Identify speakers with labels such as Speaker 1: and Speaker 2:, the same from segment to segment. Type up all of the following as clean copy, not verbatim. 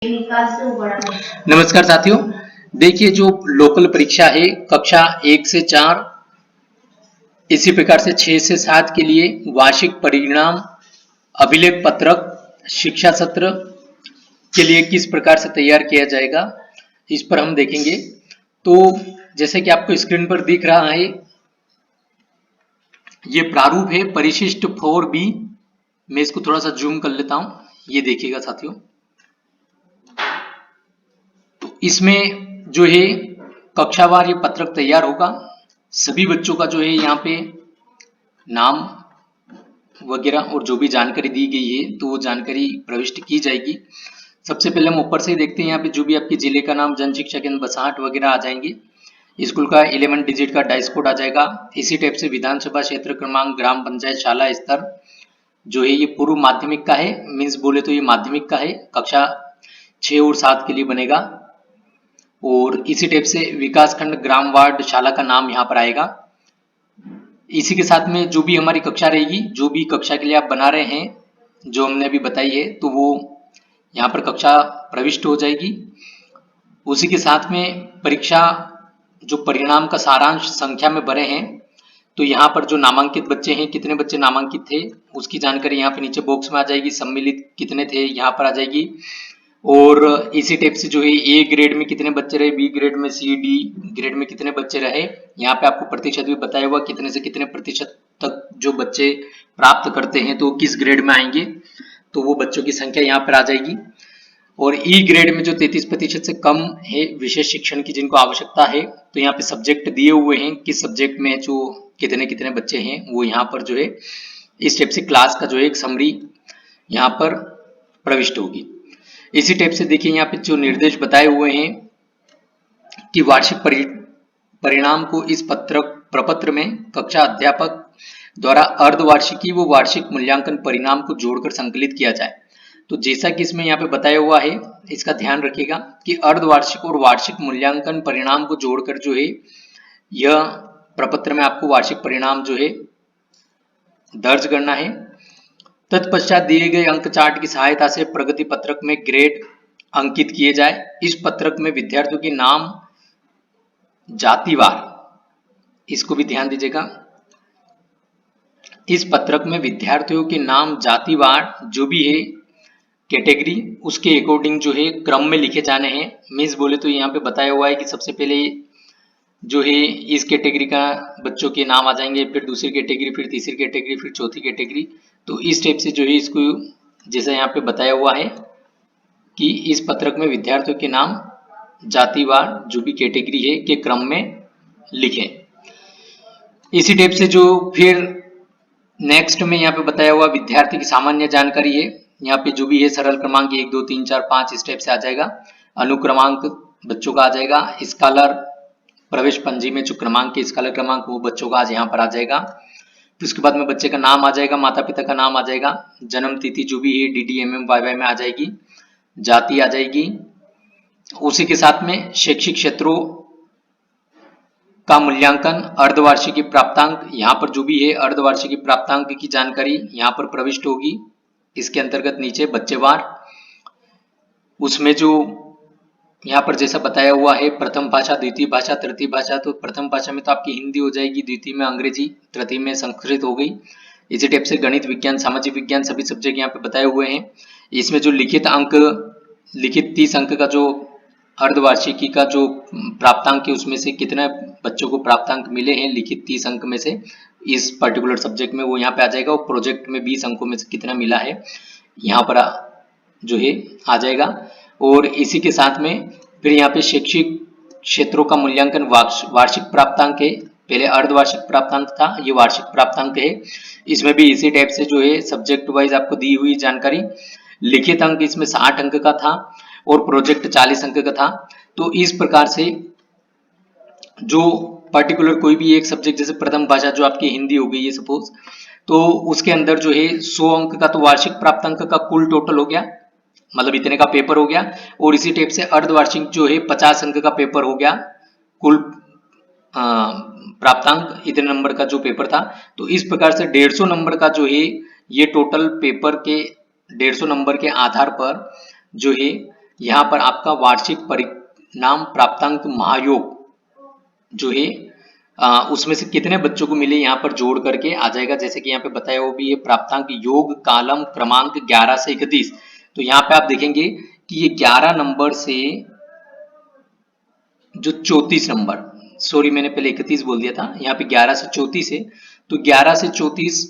Speaker 1: नमस्कार साथियों, देखिए जो लोकल परीक्षा है कक्षा 1 से 4, इसी प्रकार से 6 से 7 के लिए वार्षिक परिणाम अभिलेख पत्रक शिक्षा सत्र के लिए किस प्रकार से तैयार किया जाएगा, इस पर हम देखेंगे। तो जैसे कि आपको स्क्रीन पर दिख रहा है, ये प्रारूप है परिशिष्ट 4B। मैं इसको थोड़ा सा जूम कर लेता हूं, ये देखिएगा साथियों। इसमें जो है कक्षावार ये पत्रक तैयार होगा। सभी बच्चों का जो है यहाँ पे नाम वगैरह और जो भी जानकारी दी गई है तो वो जानकारी प्रविष्ट की जाएगी। सबसे पहले हम ऊपर से देखते हैं, यहाँ पे जो भी आपके जिले का नाम, जन शिक्षा केंद्र बसाहट वगैरह आ जाएंगे। स्कूल का 11 डिजिट का डाइस कोड आ जाएगा। इसी टाइप से विधानसभा क्षेत्र क्रमांक, ग्राम पंचायत, शाला स्तर जो है ये पूर्व माध्यमिक का है, मीन्स बोले तो ये माध्यमिक का है, कक्षा 6 और 7 के लिए बनेगा। और इसी टाइप से विकास खंड, ग्राम, वार्ड, शाला का नाम यहाँ पर आएगा। इसी के साथ में जो भी हमारी कक्षा रहेगी, जो भी कक्षा के लिए आप बना रहे हैं, जो हमने अभी बताई है, तो वो यहाँ पर कक्षा प्रविष्ट हो जाएगी। उसी के साथ में परीक्षा जो परिणाम का सारांश संख्या में भरे हैं, तो यहाँ पर जो नामांकित बच्चे हैं, कितने बच्चे नामांकित थे उसकी जानकारी यहाँ पे नीचे बॉक्स में आ जाएगी। सम्मिलित कितने थे यहाँ पर आ जाएगी। और इसी टाइप से जो है ए ग्रेड में कितने बच्चे रहे, बी ग्रेड में, सी डी ग्रेड में कितने बच्चे रहे, यहाँ पे आपको प्रतिशत भी बताया हुआ कितने से कितने प्रतिशत तक जो बच्चे प्राप्त करते हैं तो किस ग्रेड में आएंगे, तो वो बच्चों की संख्या यहाँ पर आ जाएगी। और ई ग्रेड में जो 33% से कम है विशेष शिक्षण की जिनको आवश्यकता है, तो यहाँ पे सब्जेक्ट दिए हुए हैं, किस सब्जेक्ट में जो कितने कितने बच्चे हैं वो यहाँ पर जो है इस टाइप से क्लास का जो है एक समरी यहाँ पर प्रविष्ट होगी। इसी टाइप से देखिए यहाँ पे जो निर्देश बताए हुए हैं कि वार्षिक परिणाम को इस प्रपत्र में कक्षा अध्यापक द्वारा अर्धवार्षिकी व वार्षिक मूल्यांकन परिणाम को जोड़कर संकलित किया जाए। तो जैसा कि इसमें यहाँ पे बताया हुआ है, इसका ध्यान रखिएगा कि अर्धवार्षिक और वार्षिक मूल्यांकन परिणाम को जोड़कर जो है यह प्रपत्र में आपको वार्षिक परिणाम जो है दर्ज करना है। तत्पश्चात दिए गए अंक चार्ट की सहायता से प्रगति पत्रक में ग्रेड अंकित किए जाए। इस पत्रक में विद्यार्थियों के नाम जातिवार, इसको भी ध्यान दीजिएगा, इस पत्रक में विद्यार्थियों के नाम जातिवार जो भी है कैटेगरी उसके अकॉर्डिंग जो है क्रम में लिखे जाने हैं। मीन्स बोले तो यहाँ पे बताया हुआ है कि सबसे पहले जो है इस कैटेगरी का बच्चों के नाम आ जाएंगे, फिर दूसरी कैटेगरी, फिर तीसरी कैटेगरी, फिर चौथी कैटेगरी। तो इस टाइप से जो है इसको जैसा यहाँ पे बताया हुआ है कि इस पत्रक में विद्यार्थियों के नाम जातिवार जो भी कैटेगरी है के क्रम में लिखें। इसी टाइप से जो फिर नेक्स्ट में यहाँ पे बताया हुआ विद्यार्थी की सामान्य जानकारी है, यहाँ पे जो भी है सरल क्रमांक 1 2 3 4 5 इस टाइप से आ जाएगा। अनुक्रमांक बच्चों का आ जाएगा। स्कॉलर प्रवेश पंजी में जो क्रमांक है स्कॉलर क्रमांक वो बच्चों का आज यहाँ पर आ जाएगा। फिर उसके बाद में बच्चे का नाम आ जाएगा, माता पिता का नाम आ जाएगा, जन्म तिथि जो भी है DD MM YY में आ जाएगी, जाति आ जाएगी। उसी के साथ में शैक्षिक क्षेत्रों का मूल्यांकन, अर्धवार्षिकी प्राप्तांक, यहाँ पर जो भी है अर्धवार्षिकी प्राप्तांक की जानकारी यहाँ पर प्रविष्ट होगी। इसके अंतर्गत नीचे बच्चेवार, उसमें जो यहाँ पर जैसा बताया हुआ है प्रथम भाषा, द्वितीय भाषा, तृतीय भाषा, तो प्रथम भाषा में तो आपकी हिंदी हो जाएगी, द्वितीय में अंग्रेजी, तृतीय में संस्कृत हो गई। इसी टाइप से गणित, विज्ञान, सामाजिक विज्ञान सभी सब्जेक्ट यहाँ पे बताए हुए हैं। इसमें जो लिखित अंक, लिखित 30 अंक का जो अर्धवार्षिकी का जो प्राप्तांक है उसमें से कितने बच्चों को प्राप्तांक मिले हैं लिखित 30 अंक में से इस पर्टिकुलर सब्जेक्ट में, वो यहाँ पे आ जाएगा। और प्रोजेक्ट में 20 अंकों में से कितना मिला है यहाँ पर जो है आ जाएगा। और इसी के साथ में फिर यहाँ पे शैक्षिक क्षेत्रों का मूल्यांकन वार्षिक प्राप्तांक है, पहले अर्धवार्षिक प्राप्तांक था, ये वार्षिक प्राप्तांक है। इसमें भी इसी टाइप से जो है सब्जेक्ट वाइज आपको दी हुई जानकारी। लिखित अंक इसमें 60 अंक का था और प्रोजेक्ट 40 अंक का था। तो इस प्रकार से जो पर्टिकुलर कोई भी एक सब्जेक्ट, जैसे प्रथम भाषा जो आपकी हिंदी हो गई है सपोज, तो उसके अंदर जो है 100 अंक का तो वार्षिक प्राप्तांक का कुल टोटल हो गया, मतलब इतने का पेपर हो गया। और इसी टाइप से अर्धवार्षिक जो है 50 अंक का पेपर हो गया, कुल प्राप्तांक इतने नंबर का जो पेपर था। तो इस प्रकार से 150 नंबर का जो है ये टोटल पेपर के 150 नंबर के आधार पर जो है यहाँ पर आपका वार्षिक परिणाम प्राप्तांक महायोग जो है उसमें से कितने बच्चों को मिले यहाँ पर जोड़ करके आ जाएगा। जैसे कि यहाँ पे बताया वो भी है प्राप्तांक योग कालम क्रमांक 11 से 31। तो यहाँ पे आप देखेंगे कि ये 11 नंबर से जो 34 नंबर, सॉरी मैंने पहले 31 बोल दिया था, यहाँ पे 11 से 34 है। तो 11 से 34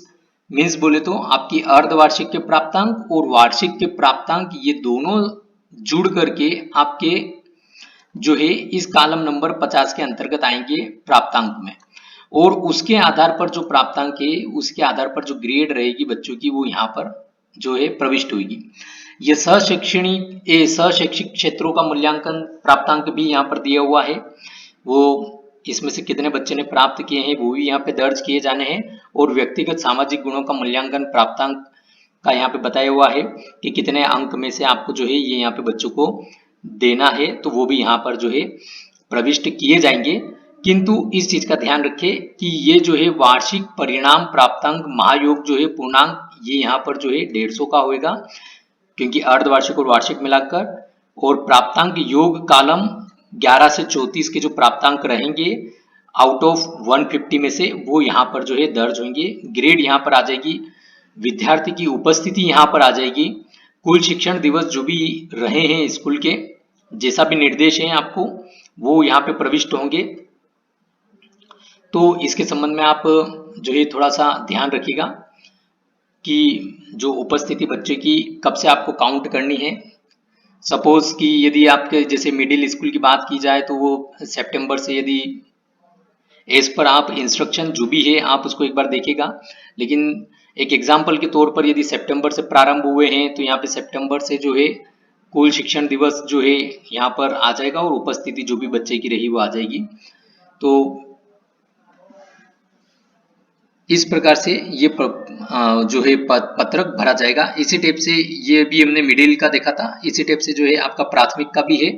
Speaker 1: मीन्स बोले तो आपकी अर्धवार्षिक के प्राप्तांक और वार्षिक के प्राप्तांक ये दोनों जुड़ करके आपके जो है इस कॉलम नंबर 50 के अंतर्गत आएंगे प्राप्तांक में। और उसके आधार पर जो प्राप्तांक है उसके आधार पर जो ग्रेड रहेगी बच्चों की वो यहाँ पर जो है प्रविष्ट होगी। ये सहशैक्षिक क्षेत्रों का मूल्यांकन प्राप्तांक भी यहाँ पर दिया हुआ है। वो इसमें से कितने बच्चे ने प्राप्त किए हैं वो भी यहाँ पे दर्ज किए जाने हैं। और व्यक्तिगत सामाजिक गुणों का मूल्यांकन प्राप्तांक का यहाँ पे बताया हुआ है कि कितने अंक में से आपको जो है ये यहाँ पे बच्चों को देना है, तो वो भी यहाँ पर जो है प्रविष्ट किए जाएंगे। किंतु इस चीज का ध्यान रखें कि ये जो है वार्षिक परिणाम प्राप्तांक महायोग जो है पूर्णांक ये यहाँ पर जो है 150 का होगा, क्योंकि अर्धवार्षिक और वार्षिक मिलाकर। और प्राप्तांक योग कालम 11 से 34 के जो प्राप्तांक रहेंगे आउट ऑफ 150 में से वो यहाँ पर जो है दर्ज होंगे। ग्रेड यहाँ पर आ जाएगी, विद्यार्थी की उपस्थिति यहाँ पर आ जाएगी, कुल शिक्षण दिवस जो भी रहे हैं स्कूल के, जैसा भी निर्देश है आपको वो यहाँ पे प्रविष्ट होंगे। तो इसके संबंध में आप जो है थोड़ा सा ध्यान रखिएगा कि जो उपस्थिति बच्चे की कब से आपको काउंट करनी है। सपोज कि यदि आपके जैसे मिडिल स्कूल की बात की जाए तो वो सितंबर से, यदि एज पर आप इंस्ट्रक्शन जो भी है आप उसको एक बार देखिएगा। लेकिन एक एग्जाम्पल के तौर पर यदि सितंबर से प्रारंभ हुए हैं तो यहाँ पे सितंबर से जो है कुल शिक्षण दिवस जो है यहाँ पर आ जाएगा और उपस्थिति जो भी बच्चे की रही वो आ जाएगी। तो इस प्रकार से ये जो है पत्रक भरा जाएगा। इसी टाइप से ये भी हमने मिडिल का देखा था, इसी टाइप से जो है आपका प्राथमिक का भी है।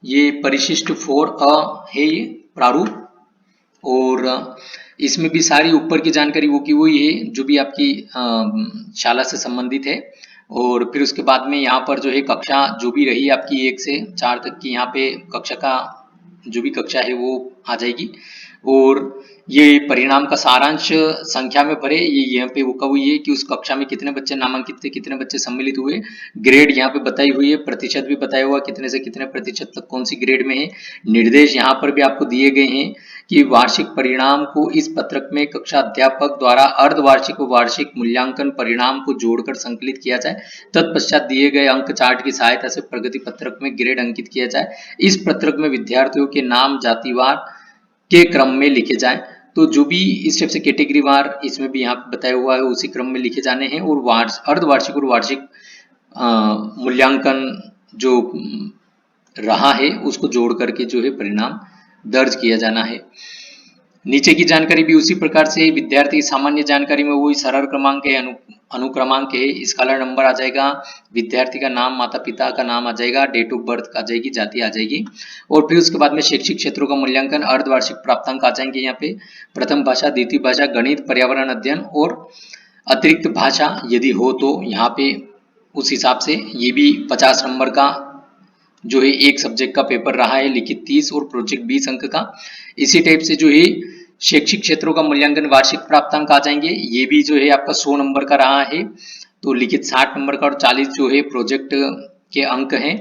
Speaker 1: ये परिशिष्ट 4A है ये प्रारूप, और इसमें भी सारी ऊपर की जानकारी वो की वही है जो भी आपकी शाला से संबंधित है। और फिर उसके बाद में यहाँ पर जो है कक्षा जो भी रही आपकी 1 से 4 तक की यहाँ पे कक्षा का जो भी कक्षा है वो आ जाएगी। और ये परिणाम का सारांश संख्या में भरे, ये यहाँ पे वो हुई है कि उस कक्षा में कितने बच्चे नामांकित थे, कितने बच्चे सम्मिलित हुए, ग्रेड यहाँ पे बताई हुई है, प्रतिशत भी बताया हुआ कितने से कितने प्रतिशत तक कौन सी ग्रेड में है। निर्देश यहाँ पर भी आपको दिए गए हैं कि वार्षिक परिणाम को इस पत्रक में कक्षा अध्यापक द्वारा अर्धवार्षिक व वार्षिक मूल्यांकन परिणाम को जोड़कर संकलित किया जाए। तत्पश्चात दिए गए अंक चार्ट की सहायता से प्रगति पत्रक में ग्रेड अंकित किया जाए। इस पत्रक में विद्यार्थियों के नाम जातिवार के क्रम में लिखे जाए। तो जो भी इस टाइप से कैटेगरी वार इसमें भी यहाँ पे बताया हुआ है उसी क्रम में लिखे जाने हैं। और अर्धवार्षिक और वार्षिक मूल्यांकन जो रहा है उसको जोड़ करके जो है परिणाम दर्ज किया जाना है। नीचे की जानकारी भी उसी प्रकार से, विद्यार्थी सामान्य जानकारी में वही सरल क्रमांक है, अनुक्रमांक है, स्कॉलर नंबर आ जाएगा, विद्यार्थी का नाम, माता पिता का नाम आ जाएगा, डेट ऑफ बर्थ आ जाएगी, जाति आ जाएगी। और फिर उसके बाद में शैक्षिक क्षेत्रों का मूल्यांकन अर्धवार्षिक प्राप्तांक आ जाएंगे यहाँ पे, प्रथम भाषा, द्वितीय भाषा, गणित, पर्यावरण अध्ययन और अतिरिक्त भाषा यदि हो तो यहाँ पे उस हिसाब से ये भी 50 नंबर का जो है एक सब्जेक्ट का पेपर रहा है, लिखित 30 और प्रोजेक्ट 20 अंक का। इसी टाइप से जो है शैक्षिक क्षेत्रों का मूल्यांकन वार्षिक प्राप्तांक आ जाएंगे, ये भी जो है आपका 100 नंबर का रहा है, तो लिखित 60 नंबर का और 40 जो है प्रोजेक्ट के अंक हैं।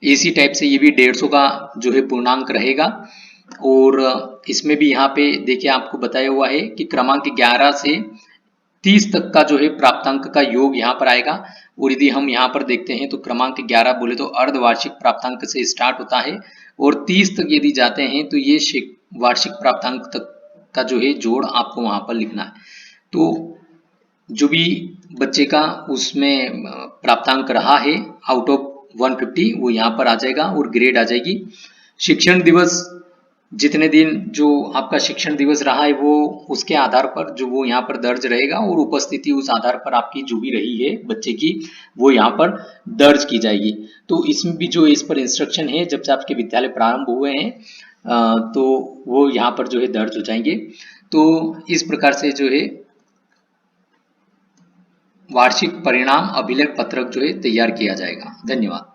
Speaker 1: इसी टाइप से ये भी 150 का जो है पूर्णांक रहेगा। और इसमें भी यहाँ पे देखिए आपको बताया हुआ है कि क्रमांक 11 से 30 तक का जो है प्राप्तांक का योग यहाँ पर आएगा। और यदि हम यहाँ पर देखते हैं तो क्रमांक 11 बोले तो अर्धवार्षिक प्राप्तांक से स्टार्ट होता है और 30 तक यदि जाते हैं तो ये वार्षिक प्राप्तांक तक का जो है जोड़ आपको वहां पर लिखना है। तो जो भी बच्चे का उसमें प्राप्तांक रहा है आउट ऑफ 150 वो यहाँ पर आ जाएगा और ग्रेड आ जाएगी। शिक्षण दिवस जितने दिन जो आपका शिक्षण दिवस रहा है वो उसके आधार पर जो वो यहाँ पर दर्ज रहेगा और उपस्थिति उस आधार पर आपकी जो भी रही है बच्चे की वो यहाँ पर दर्ज की जाएगी। तो इसमें भी जो इस पर इंस्ट्रक्शन है जब से आपके विद्यालय प्रारंभ हुए हैं तो वो यहाँ पर जो है दर्ज हो जाएंगे। तो इस प्रकार से जो है वार्षिक परिणाम अभिलेख पत्रक जो है तैयार किया जाएगा। धन्यवाद।